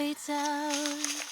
fades out.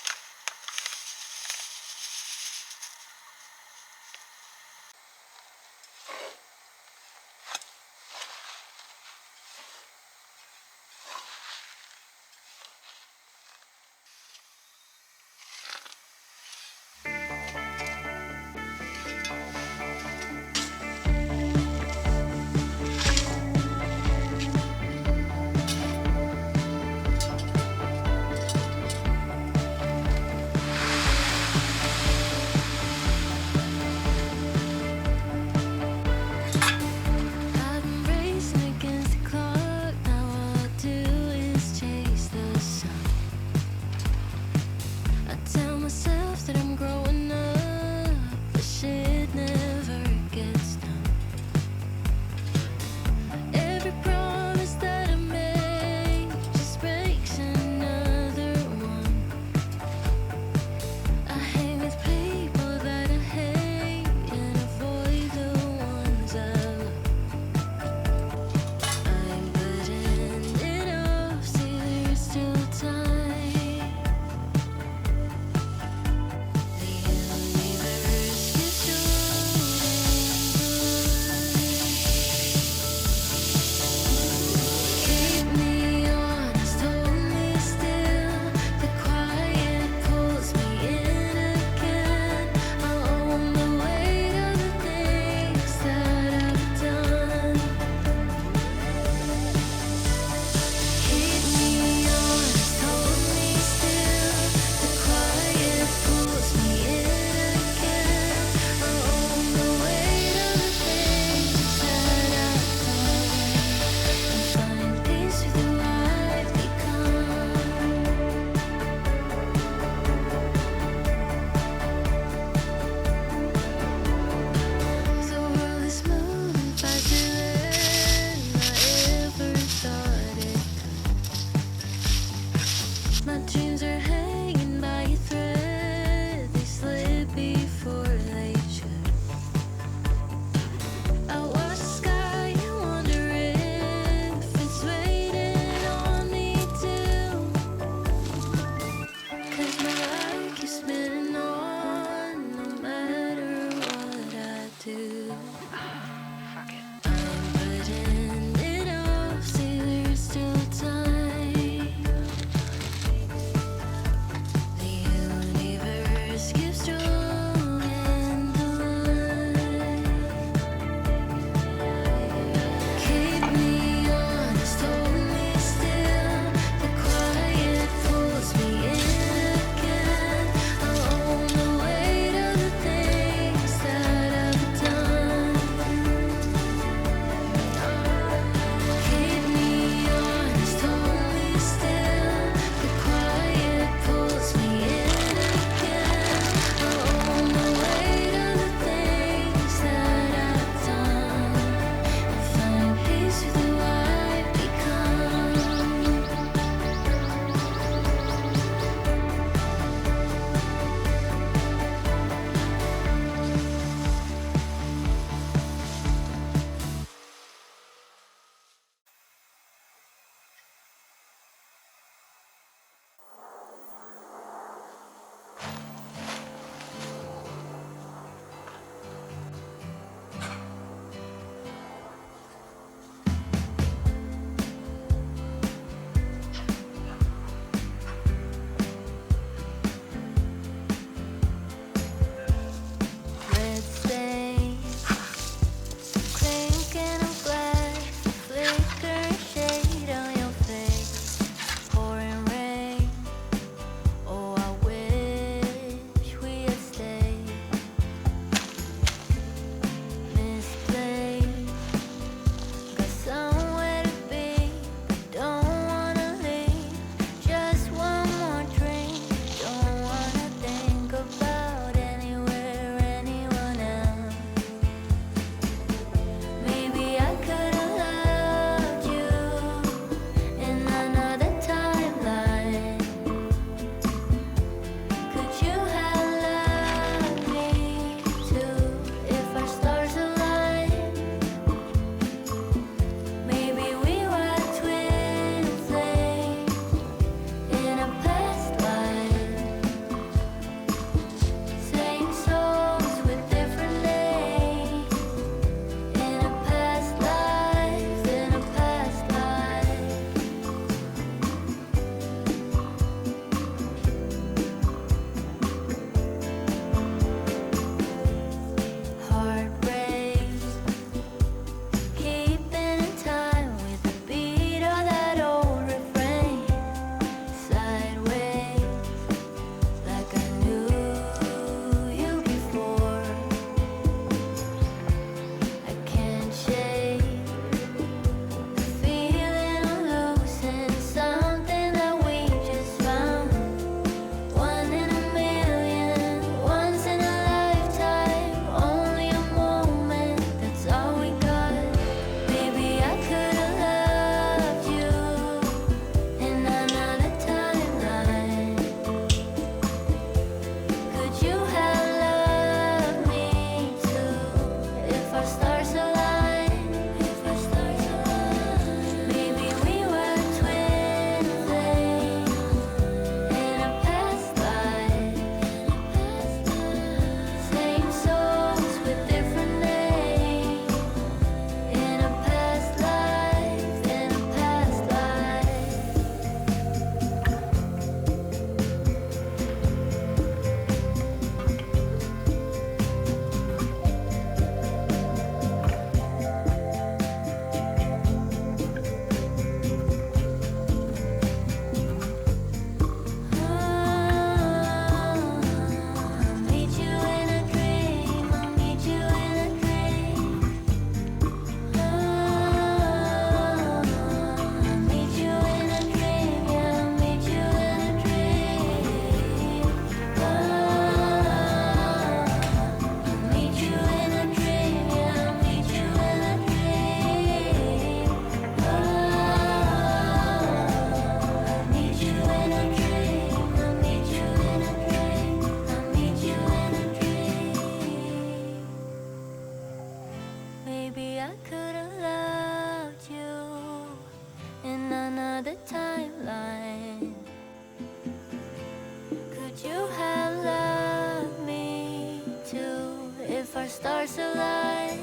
stars align,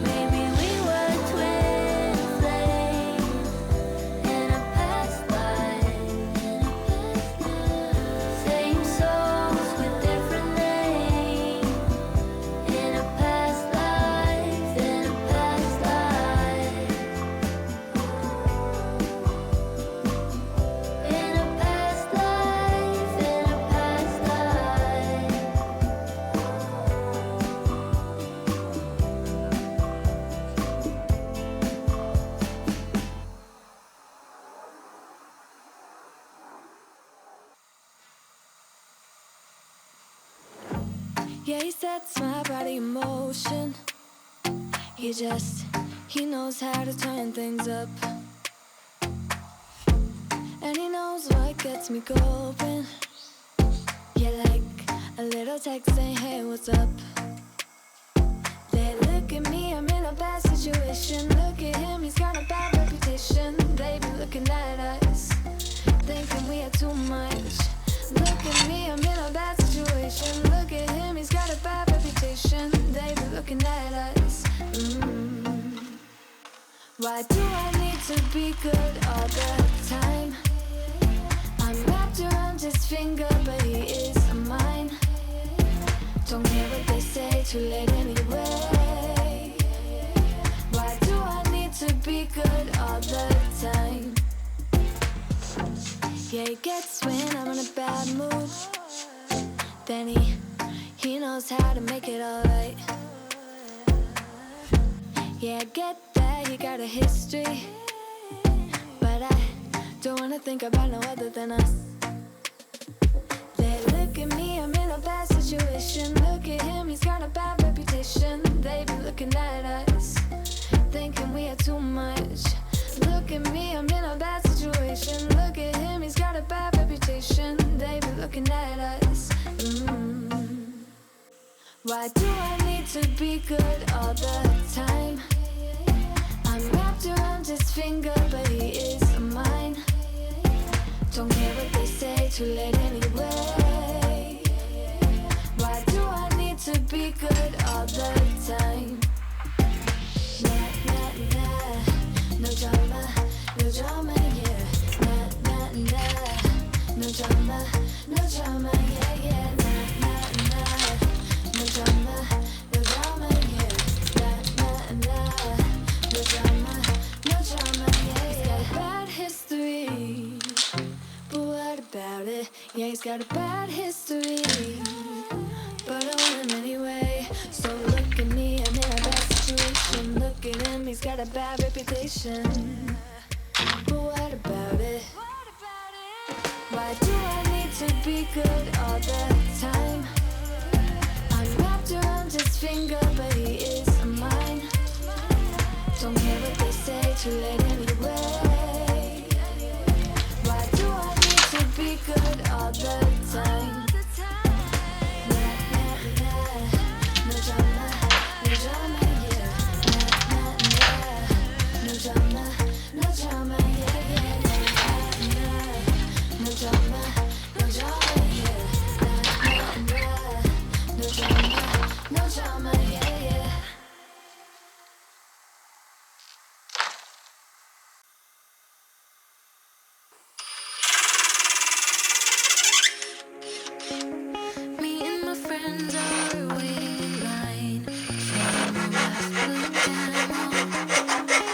maybe we were twin flames in a past life. Same souls with different names in a past life, in a past life. In a past life, in a past life. Yeah, he sets my body in motion. He knows how to turn things up. And he knows what gets me going. Yeah, like a little text saying, hey, what's up? They look at me, I'm in a bad situation. Look at him, he's got a bad reputation. They be looking at us, thinking we had too much. Look at me, I'm in a bad situation. Look at him, he's got a bad reputation. They be looking at us. Why do I need to be good all the time? I'm wrapped around his finger, but he is mine. Don't care what they say, too late anyway. Why do I need to be good all the time? Yeah, he gets when I'm in a bad mood. Then he knows how to make it alright. Yeah, I get that he got a history, but I don't wanna think about no other than us. They look at me, I'm in a bad situation. Look at him, he's got a bad reputation. They be looking at us, thinking we had too much. Look at me, I'm in a bad situation. Look at him, he's got a bad reputation. They be looking at us. Why do I need to be good all the time? I'm wrapped around his finger, but he is mine. Don't care what they say, too late anyway. Why do I need to be good all the time? Nah, nah, nah, no drama, no drama, yeah. Nah, nah, nah, no drama, no drama, yeah, yeah. Nah, nah, nah, no drama, no drama, yeah. Nah, nah, nah, no drama, no drama, yeah. He's got a bad history, but what about it? Yeah, he's got a bad history, but I want him anyway. So look at me, I'm in a bad situation. Look at him, he's got a bad reputation, but what about it? Why do I need to be good all the time? I'm wrapped around his finger, but he is mine. Don't care what they say, too late anyway. Why do I need to be good all the time? Nah, nah, nah, no drama, no drama, yeah. Nah, nah, nah, no drama, no drama, yeah, yeah. Nah, nah, no drama, no drama, yeah. Nah, nah, nah, no drama, no drama, yeah, yeah. Me and my friends are waiting in line for the last blue camel.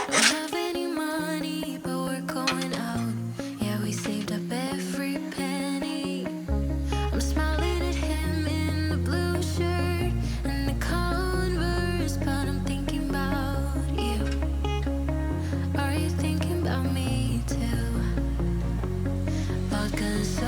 Don't have any money, but we're going out. Yeah, we saved up every penny. I'm smiling at him in the blue shirt and the Converse, but I'm thinking about you. Are you thinking about me too? Vodka so